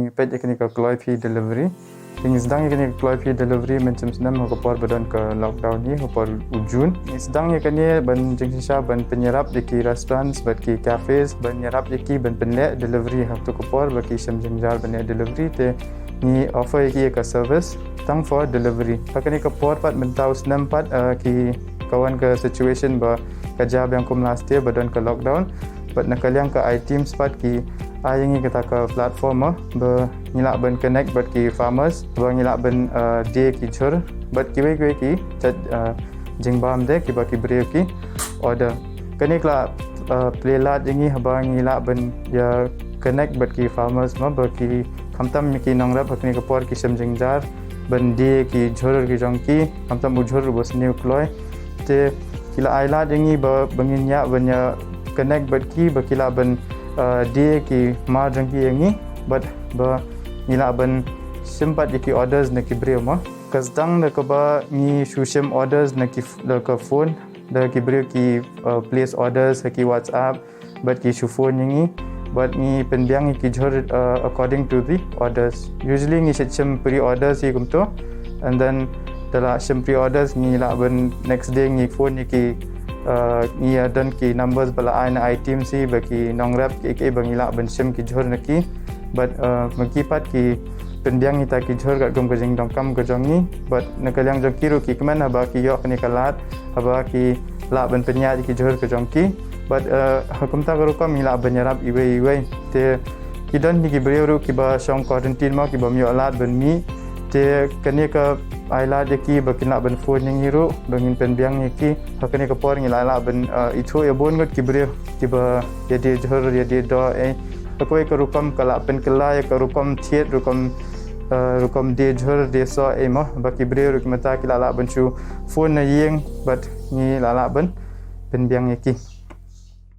Pet yakni ke Kloi Phi Delivery. Yang sedang yakni Kloi Phi Delivery macam senam hokapor badan ke lockdown ni hokapor ujun. Sedang yakni ban jengsisa ban penyerap yaki restoran baki cafes ban nyerap yaki ban penlek delivery haftu kapor baki semjengjar ban delivery te ni offer yaki ke service tang for delivery. Pakani kapor pat mentau senam pat ki kawan ke situation ba kerja yang kum last year badan ke lockdown pat nakaliang ke items pat ki yang kita ke platform ngilak ben connect bat ki farmers ngilak ben day ki jhur bat ki we ki chat jingbam de ki baki breu ki order kani kla playlat jingi haba ngilak ben ya connect bat ki farmers baki khamtam ki nongrep hakni ke por ki semjingjar ben day ki jhur ki jongki khamtam jhur bos new kloi te kila ailat jingi ba banginya banya connect bat ki bakila ben dia ki marjang ki yangi but ba nila ban sempat ki orders na ki breu ma kasdang na ka ba ni shushim orders na ki ka phone da ki breu ki place orders ki WhatsApp but ki shu phone yangi but ni penbiang ki jhur according to the orders usually ni shem pre orders ki kumto and then dala shem pre orders ni la ban next day ni phone ki ni dan ki numbers bala aina item si bagi nongrep ki bangila ban sim ki jhur naki but maki pat ki pendiang ita ki jhur kat gum gajing dongkam gajongi but nakaliang jong kiru ki keman ba ki yok ni kalat aba ki la ban penya ki jhur gajongki but hukum ta garu kam ila ban yarap iwe te ki dan ni ki breu ki ba shong quarantine ma ki ba mi alat ban mi te kani ka aila de ki bakina ban phone yang hiru bangin penbiang ki hakani ka por ngila la ban itho ya bon got ki breu ki ba ya de jhur ya de do takoi ka rukam kala pen kala ya ka rukam thiet rukam de jhur de so ma baki breu ki mata ki la ban chu phone na yeng but ni la ban penbiang ki